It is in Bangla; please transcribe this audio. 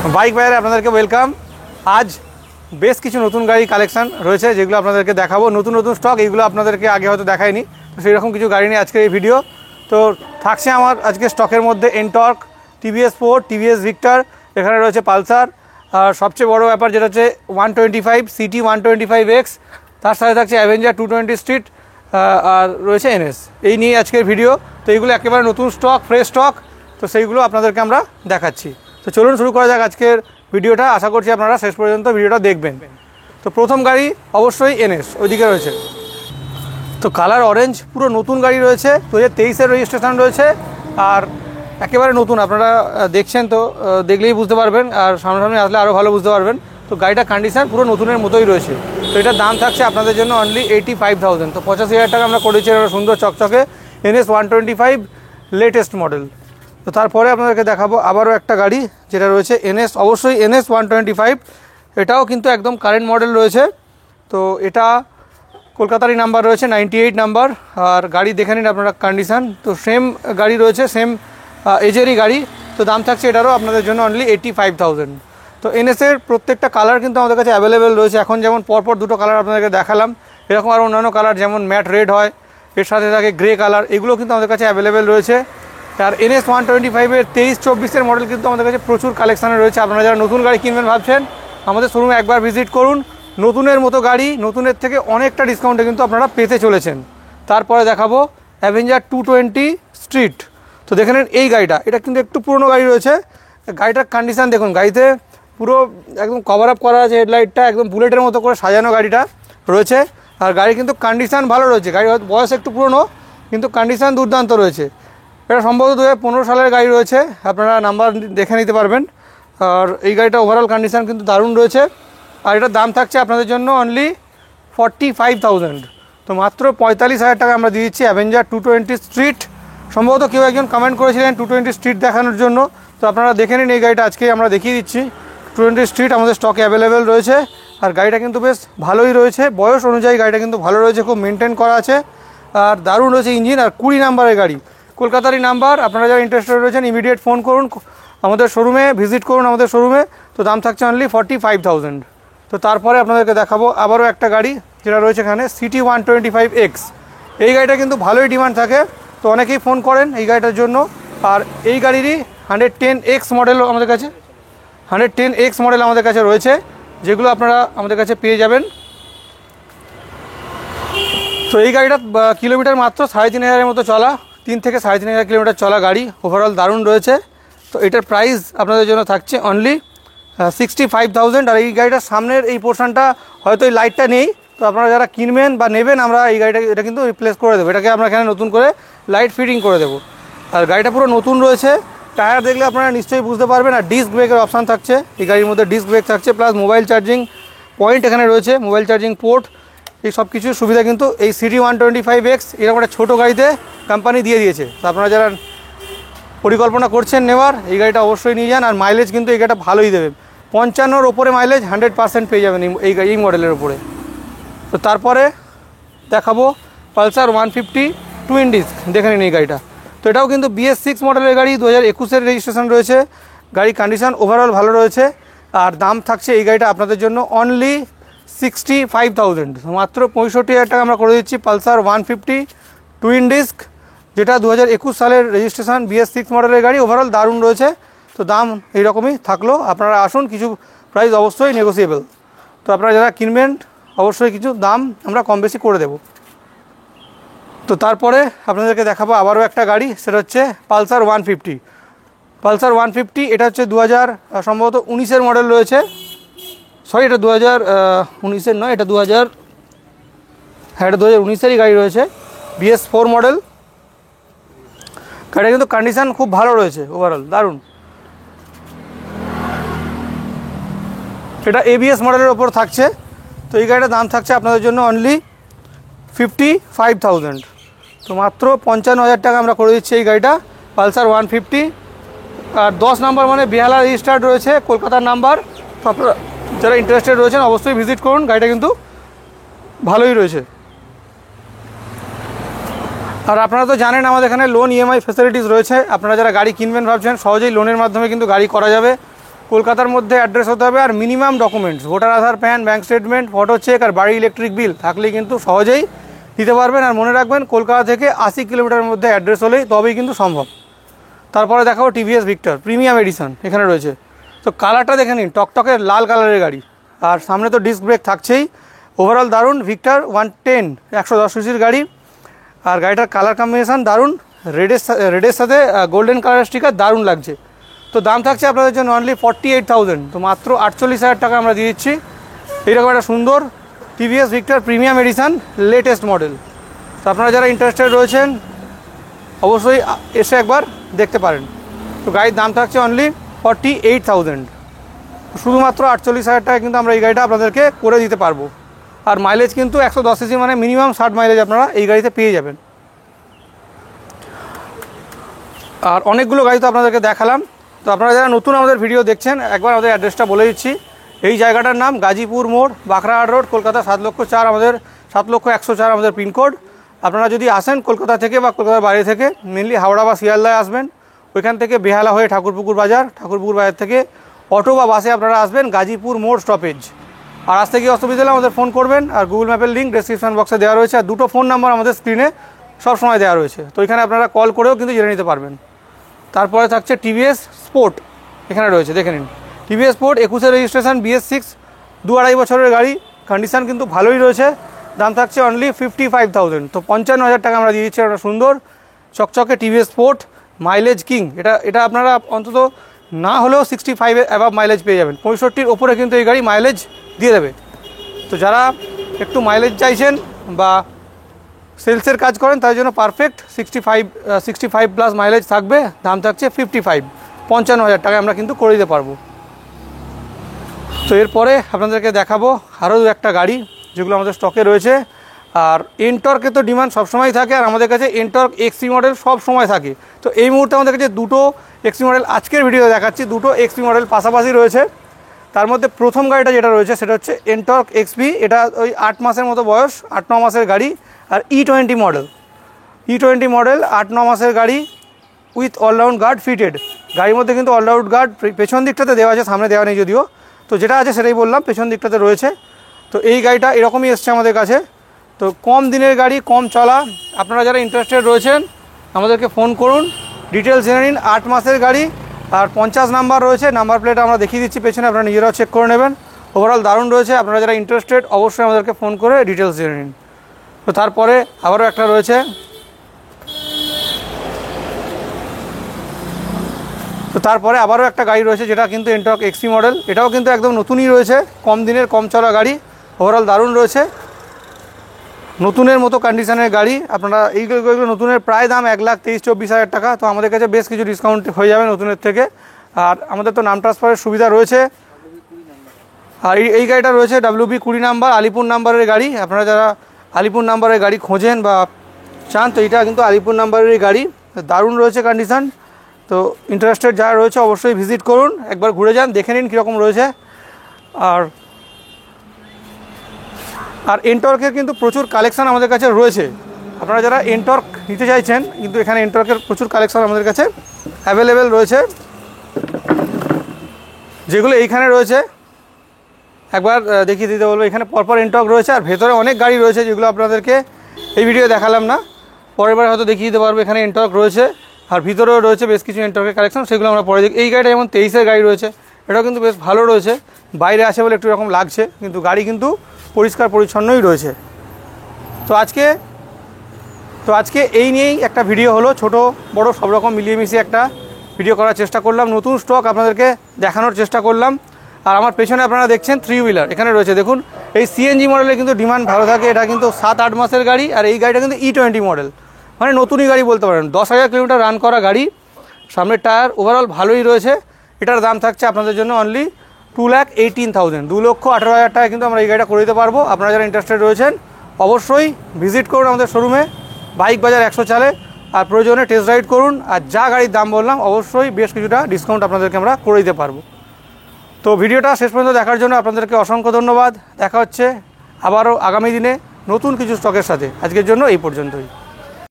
বাইক বাজারে আপনাদেরকে ওয়েলকাম। আজ বেশ কিছু নতুন গাড়ি কালেকশন রয়েছে যেগুলো আপনাদেরকে দেখাবো। নতুন নতুন স্টক, এইগুলো আপনাদেরকে আগে হয়তো দেখায়নি, তো সেই রকম কিছু গাড়ি নিয়ে আজকের এই ভিডিও। তো থাকছে আমার আজকে স্টকের মধ্যে NTorq, TVS Ford, TVS Victor, এখানে রয়েছে পালসার, আর সবচেয়ে বড় ব্যাপার যেটা হচ্ছে 125 সিটি 125X, তার সাথে থাকছে অ্যাভেঞ্জার 220 স্ট্রিট, আর রয়েছে এনএস। এই নিয়ে আজকের ভিডিও। তো এইগুলো একেবারে নতুন স্টক, ফ্রেশ স্টক, তো সেইগুলো আপনাদেরকে আমরা দেখাচ্ছি। তো চলুন শুরু করা যাক আজকের ভিডিওটা। আশা করছি আপনারা শেষ পর্যন্ত ভিডিওটা দেখবেন। তো প্রথম গাড়ি অবশ্যই এনএস, ওইদিকে রয়েছে। তো কালার অরেঞ্জ, পুরো নতুন গাড়ি রয়েছে, 2023-এর রেজিস্ট্রেশন রয়েছে, আর একেবারে নতুন। আপনারা দেখছেন তো, দেখলেই বুঝতে পারবেন, আর সামনাসামনি আসলে আরও ভালো বুঝতে পারবেন। তো গাড়িটা কন্ডিশন পুরো নতুনের মতোই রয়েছে। তো এটার দাম থাকছে আপনাদের জন্য অনলি 85,000। তো 85,000 টাকা আমরা করেছি একটা সুন্দর চকচকে এনএস 125 লেটেস্ট মডেল। তো তারপরে আপনাদেরকে দেখাবো আবারও একটা গাড়ি যেটা রয়েছে এনএস, অবশ্যই এনএস 125। এটাও কিন্তু একদম কারেন্ট মডেল রয়েছে। তো এটা কলকাতারই নাম্বার রয়েছে, 98 নাম্বার, আর গাড়ি দেখে নিন আপনারা কন্ডিশান। তো সেম গাড়ি রয়েছে, সেম এজেরই গাড়ি। তো দাম থাকছে এটারও আপনাদের জন্য অনলি 85,000। তো এনএসের প্রত্যেকটা কালার কিন্তু আমাদের কাছে অ্যাভেলেবেল রয়েছে। এখন যেমন পরপর দুটো কালার আপনাদেরকে দেখালাম, এরকম আরও অন্যান্য কালার যেমন ম্যাট রেড হয়, এর সাথে থাকে গ্রে কালার, এগুলো কিন্তু আমাদের কাছে অ্যাভেলেবেল রয়েছে। আর এনএস 125-এর 23-24-এর মডেল কিন্তু আমাদের কাছে প্রচুর কালেকশানে রয়েছে। আপনারা যারা নতুন গাড়ি কিনবেন ভাবছেন, আমাদের শোরুমে একবার ভিজিট করুন। নতুনের মতো গাড়ি, নতুনের থেকে অনেকটা ডিসকাউন্টে কিন্তু আপনারা পেতে চলেছেন। তারপরে দেখাবো অ্যাভেঞ্জার 220 স্ট্রিট। তো দেখে নেন এই গাড়িটা, এটা কিন্তু একটু পুরনো গাড়ি রয়েছে। গাড়িটার কন্ডিশান দেখুন, গাড়িতে পুরো একদম কভার আপ করা আছে, হেডলাইটটা একদম বুলেটের মতো করে সাজানো গাড়িটা রয়েছে। আর গাড়ি কিন্তু কন্ডিশান ভালো রয়েছে। গাড়ির বয়স একটু পুরনো, কিন্তু কন্ডিশান দুর্দান্ত রয়েছে। এটা সম্ভবত 2015 সালের গাড়ি রয়েছে, আপনারা নাম্বার দেখে নিতে পারবেন। আর এই গাড়িটা ওভারঅল কন্ডিশান কিন্তু দারুণ রয়েছে। আর এটার দাম থাকছে আপনাদের জন্য অনলি 45,000। তো মাত্র 45,000 টাকা আমরা দিয়ে দিচ্ছি অ্যাভেঞ্জার 220 স্ট্রিট। সম্ভবত কেউ একজন কমেন্ট করেছিলেন 220 স্ট্রিট দেখানোর জন্য, তো আপনারা দেখে নিন এই গাড়িটা আজকে আমরা দেখিয়ে দিচ্ছি। 220 স্ট্রিট আমাদের স্টকে অ্যাভেলেবেল রয়েছে। আর গাড়িটা কিন্তু বেশ ভালোই রয়েছে, বয়স অনুযায়ী গাড়িটা কিন্তু ভালো রয়েছে, খুব মেনটেন করা আছে, আর দারুণ রয়েছে ইঞ্জিন। আর 20 নাম্বারের গাড়ি, কলকাতারই নাম্বার। আপনারা যারা ইন্টারেস্টেড রয়েছেন ইমিডিয়েট ফোন করুন, আমাদের শোরুমে ভিজিট করুন আমাদের শোরুমে। তো দাম থাকছে অনলি 45,000। তো তারপরে আপনাদেরকে দেখাবো আবারও একটা গাড়ি যেটা রয়েছে এখানে, সিটি 125X। এই গাড়িটা কিন্তু ভালোই ডিমান্ড থাকে, তো অনেকেই ফোন করেন এই গাড়িটার জন্য। আর এই গাড়িরই 110X মডেল আমাদের কাছে, 110X মডেল আমাদের কাছে রয়েছে, যেগুলো আপনারা আমাদের কাছে পেয়ে যাবেন। তো এই গাড়িটা কিলোমিটার মাত্র 3,500-এর মতো চলা, 3 থেকে 3,500 কিলোমিটার চলা গাড়ি, ওভারঅল দারুণ রয়েছে। তো এটার প্রাইস আপনাদের জন্য থাকছে অনলি 65,000। আর এই গাড়িটার সামনের এই পোর্শনটা হয়তো এই লাইটটা নেই, তো আপনারা যারা কিনবেন বা নেবেন, আমরা এই গাড়িটা এটা কিন্তু রিপ্লেস করে দেবো, এটাকে আমরা এখানে নতুন করে লাইট ফিটিং করে দেবো। আর গাড়িটা পুরো নতুন রয়েছে, টায়ার দেখলে আপনারা নিশ্চয়ই বুঝতে পারবেন। আর ডিস্ক ব্রেকের অপশান থাকছে এই গাড়ির মধ্যে, ডিস্ক ব্রেক থাকছে, প্লাস মোবাইল চার্জিং পয়েন্ট এখানে রয়েছে, মোবাইল চার্জিং পোর্ট, এই সব কিছুর সুবিধা কিন্তু এই সিটি 125X এরকম একটা ছোটো গাড়িতে কোম্পানি দিয়ে দিয়েছে। তো আপনারা যারা পরিকল্পনা করছেন নেওয়ার, এই গাড়িটা অবশ্যই নিয়ে যান। আর মাইলেজ কিন্তু এই গাড়িটা ভালোই দেবে, 55-ওর ওপরে মাইলেজ 100% পেয়ে যাবেন এই মডেলের ওপরে। তো তারপরে দেখাবো পালসার 150 টুইন ডিস্ক, দেখে নিন এই গাড়িটা। তো এটাও কিন্তু BS6 মডেলের গাড়ি, 2021-এর রেজিস্ট্রেশন রয়েছে। গাড়ি কন্ডিশন ওভারঅল ভালো রয়েছে। আর দাম থাকছে এই গাড়িটা আপনাদের জন্য অনলি 65,000। মাত্র 65,000 টাকা আমরা করে দিচ্ছি পালসার 150 টুইন ডিস্ক, যেটা 2021 সালের রেজিস্ট্রেশন, BS6 মডেলের গাড়ি, ওভারঅল দারুণ রয়েছে। তো দাম এইরকমই থাকলো, আপনারা আসুন, কিছু প্রাইস অবশ্যই নেগোসিয়েবল। তো আপনারা যারা কিনবেন অবশ্যই কিছু দাম আমরা কম বেশি করে দেব। তো তারপরে আপনাদেরকে দেখাবো আবারও একটা গাড়ি, সেটা হচ্ছে পালসার 150। পালসার 150 এটা হচ্ছে 2000 সম্ভবত 19-এর মডেল রয়েছে, সরি এটা 2019-এর নয়, এটা 2000, হ্যাঁ এটা 2019-এরই গাড়ি রয়েছে, BS4 মডেল। গাড়িটা কিন্তু কন্ডিশান খুব ভালো রয়েছে, ওভারঅল দারুণ। এটা ABS মডেলের ওপর থাকছে। তো এই গাড়িটার দাম থাকছে আপনাদের জন্য অনলি 55,000। তো মাত্র 55,000 টাকা আমরা করে দিচ্ছি এই গাড়িটা, পালসার 150। আর 10 নাম্বার মানে বেহালা রেজিস্টার্ড রয়েছে, কলকাতার নাম্বার। তো আপনারা যারা ইন্টারেস্টেড রয়েছেন অবশ্যই ভিজিট করুন, গাড়িটা কিন্তু ভালোই রয়েছে। আর আপনারা তো জানেন আমাদের এখানে লোন EMI ফ্যাসিলিটিস রয়েছে। আপনারা যারা গাড়ি কিনবেন ভাবছেন, সহজেই লোনের মাধ্যমে কিন্তু গাড়ি করা যাবে। কলকাতার মধ্যে অ্যাড্রেস হতে হবে, আর minimum documents voter Aadhaar, PAN, bank statement, photo check আর বাড়ির ইলেকট্রিক বিল থাকলেই কিন্তু সহজেই দিতে পারবেন। আর মনে রাখবেন কলকাতা থেকে 80 কিলোমিটারের মধ্যে অ্যাড্রেস হলেই তবেই কিন্তু সম্ভব। তারপরে দেখাবো টিভিএস ভিক্টর প্রিমিয়াম এডিশন এখানে রয়েছে। তো কালারটা দেখে নিন, টকটকে লাল কালারের গাড়ি, আর সামনে তো ডিস্ক ব্রেক থাকছেই। ওভারঅল দারুণ, ভিক্টর 110 110 সিসির গাড়ি, আর গাড়িটার কালার কম্বিনেশান দারুণ, রেডের সাথে গোল্ডেন কালার স্টিকার দারুণ লাগছে। তো দাম থাকছে আপনাদের জন্য অনলি 48,000, তো মাত্র 48,000 টাকা আমরা দিয়ে দিচ্ছি এইরকম একটা সুন্দর TVS Victor premium addition latest model. তো আপনারা যারা ইন্টারেস্টেড রয়েছেন অবশ্যই এসে একবার দেখতে পারেন। তো গাড়ির দাম থাকছে অনলি 48,000, শুধুমাত্র 48,000 টাকা কিন্তু আমরা এই গাড়িটা আপনাদেরকে করে দিতে পারবো। আর মাইলেজ কিন্তু 110 সিসি, মানে মিনিমাম 60 মাইলেজ আপনারা এই গাড়িতে পেয়ে যাবেন। আর অনেকগুলো গাড়ি তো আপনাদেরকে দেখালাম। তো আপনারা যারা নতুন আমাদের ভিডিও দেখছেন একবার আমাদের অ্যাড্রেসটা বলে দিচ্ছি। এই জায়গাটার নাম গাজীপুর মোড়, বাঁকড়াহাট রোড, কলকাতা 7,04,000 আমাদের 7,01,04 আমাদের পিনকোড। আপনারা যদি আসেন কলকাতা থেকে বা কলকাতার বাইরে থেকে, মেনলি হাওড়া বা শিয়ালদায় আসবেন, ওইখান থেকে বেহালা হয়ে ঠাকুরপুকুর বাজার থেকে অটো বা বাসে আপনারা আসবেন গাজীপুর মোড় স্টপেজ। আর আসতে গিয়ে অসুবিধা হলে আমাদের ফোন করবেন, আর গুগল ম্যাপের লিঙ্ক ডেসক্রিপশন বক্সে দেওয়া রয়েছে, আর দুটো ফোন নাম্বার আমাদের স্ক্রিনে সবসময় দেওয়া রয়েছে, তো এখানে আপনারা কল করেও কিন্তু জেনে নিতে পারবেন। তারপরে থাকছে টিভিএস স্পোর্ট, এখানে রয়েছে দেখে নিন। টিভিএস স্পোর্ট 21 রেজিস্ট্রেশন, BS6, 2-2.5 বছরের গাড়ি, কন্ডিশান কিন্তু ভালোই রয়েছে। দাম থাকছে অনলি 55,000, তো 55,000 টাকা আমরা দিয়ে দিচ্ছি একটা সুন্দর চকচকে টিভিএস স্পোর্ট মাইলেজ কিং। এটা আপনারা অন্তত না হলেও 65 অ্যাভাব মাইলেজ পেয়ে যাবেন, 65-র ওপরে কিন্তু এই গাড়ি মাইলেজ দিয়ে দেবে। তো যারা একটু মাইলেজ চাইছেন বা সেলসের কাজ করেন তার জন্য পারফেক্ট, 65 প্লাস মাইলেজ থাকবে। দাম থাকছে 55,000 টাকায় আমরা কিন্তু করে দিতে পারবো। তো এরপরে আপনাদেরকে দেখাবো আরও একটা গাড়ি যেগুলো আমাদের স্টকে রয়েছে। আর এনটর্কে তো ডিমান্ড সবসময় থাকে, আর আমাদের কাছে এনটর্ক এক্সি মডেল সব সময় থাকে। তো এই মুহূর্তে আমাদের কাছে দুটো এক্সি মডেল আজকের ভিডিও দেখাচ্ছি, দুটো এক্সি মডেল পাশাপাশি রয়েছে। তার মধ্যে প্রথম গাড়িটা যেটা রয়েছে সেটা হচ্ছে এনটর্ক এক্সপি, এটা ওই 8 মাসের মতো বয়স, 8-9 মাসের গাড়ি। আর E20 মডেল 8-9 মাসের গাড়ি উইথ অলরাউন্ড গার্ড ফিটেড। গাড়ির মধ্যে কিন্তু অলরাউন্ড গার্ড পেছন দিকটাতে দেওয়া আছে, সামনে দেওয়া নেই যদিও, তো যেটা আছে সেটাই বললাম, পেছন দিকটাতে রয়েছে। তো এই গাড়িটা এরকমই এসছে আমাদের কাছে। তো কম দিনের গাড়ি, কম চলা, আপনারা যারা ইন্টারেস্টেড রয়েছেন আমাদেরকে ফোন করুন, ডিটেলস জেনে নিন। 8 মাসের গাড়ি, আর 50 নাম্বার রয়েছে, নাম্বার প্লেট আমরা দেখিয়ে দিচ্ছি পেছনে, আপনারা নিজেরাও চেক করে নেবেন। ওভারঅল দারুণ রয়েছে, আপনারা যারা ইন্টারেস্টেড অবশ্যই আমাদেরকে ফোন করে ডিটেলস জেনে নিন। তো তারপরে আবারও একটা রয়েছে, একটা গাড়ি রয়েছে যেটা কিন্তু এনটর্ক এক্সি মডেল, এটাও কিন্তু একদম নতুনই রয়েছে, কম দিনের কম চলা গাড়ি, ওভারঅল দারুণ রয়েছে, নতুনের মতো কন্ডিশনের গাড়ি। আপনারা এইগুলো নতুনের প্রায় দাম 1,23,24,000 টাকা। তো আমাদের কাছে বেশ কিছু ডিসকাউন্ট হয়ে যাবে নতুনের থেকে। আর আমাদের তো নাম ট্রান্সফারের সুবিধা রয়েছে। আর এই গাড়িটা রয়েছে WB20 নাম্বার, আলিপুর নাম্বারের গাড়ি। আপনারা যারা আলিপুর নাম্বারের গাড়ি খোঁজেন বা চান, তো এটা কিন্তু আলিপুর নাম্বারের গাড়ি, দারুণ রয়েছে কন্ডিশান। তো ইন্টারেস্টেড যারা রয়েছে অবশ্যই ভিজিট করুন, একবার ঘুরে যান, দেখে নিন কীরকম রয়েছে। আর এনটর্কের কিন্তু প্রচুর কালেকশান আমাদের কাছে রয়েছে। আপনারা যারা এনটর্ক নিতে চাইছেন, কিন্তু এখানে এনটর্কের প্রচুর কালেকশান আমাদের কাছে অ্যাভেলেবেল রয়েছে, যেগুলো এইখানে রয়েছে একবার দেখিয়ে দিতে বলবো। এখানে পরপর এনটর্ক রয়েছে, আর ভেতরে অনেক গাড়ি রয়েছে যেগুলো আপনাদেরকে এই ভিডিও দেখালাম না, পরের বার হয়তো দেখিয়ে দিতে পারবো। এখানে এনটর্ক রয়েছে, আর ভিতরেও রয়েছে বেশ কিছু এনটর্কের কালেকশন, সেগুলো আমরা পরে দেখি। এই গাড়িটা যেমন 23-এর গাড়ি রয়েছে, এটাও কিন্তু বেশ ভালো রয়েছে, বাইরে আসে বলে একটু এরকম লাগছে, কিন্তু গাড়ি কিন্তু পরিষ্কার পরিচ্ছন্নই রয়েছে। তো আজকে এই নিয়েই একটা ভিডিও হলো, ছোট বড় সব রকম মিলিয়ে মিশিয়ে একটা ভিডিও করার চেষ্টা করলাম, নতুন স্টক আপনাদেরকে দেখানোর চেষ্টা করলাম। আর আমার পেছনে আপনারা দেখছেন 3 হুইলার এখানে রয়েছে, দেখুন এই CNG মডেলে কিন্তু ডিমান্ড ভালো থাকে। এটা কিন্তু 7-8 মাসের গাড়ি, আর এই গাড়িটা কিন্তু E20 মডেল, মানে নতুনই গাড়ি বলতে পারেন। 10,000 কিলোমিটার রান করা গাড়ি, সামনের টায়ার ওভারঅল ভালোই রয়েছে। এটার দাম থাকছে আপনাদের জন্য অনলি 2,18,000, 2,18,000 টাকা কিন্তু আমরা এই গাড়িটা করে দিতে পারবো। আপনারা যারা ইন্টারেস্টেড রয়েছেন অবশ্যই ভিজিট করুন আমাদের শোরুমে, বাইক বাজার 100 চালে, আর প্রয়োজনে টেস্ট রাইড করুন। আর যা গাড়ির দাম বললাম অবশ্যই বেশ কিছুটা ডিসকাউন্ট আপনাদেরকে আমরা করে দিতে পারবো। তো ভিডিওটা শেষ পর্যন্ত দেখার জন্য আপনাদেরকে অসংখ্য ধন্যবাদ। দেখা হচ্ছে আবারও আগামী দিনে নতুন কিছু স্টকের সাথে। আজকের জন্য এই পর্যন্তই।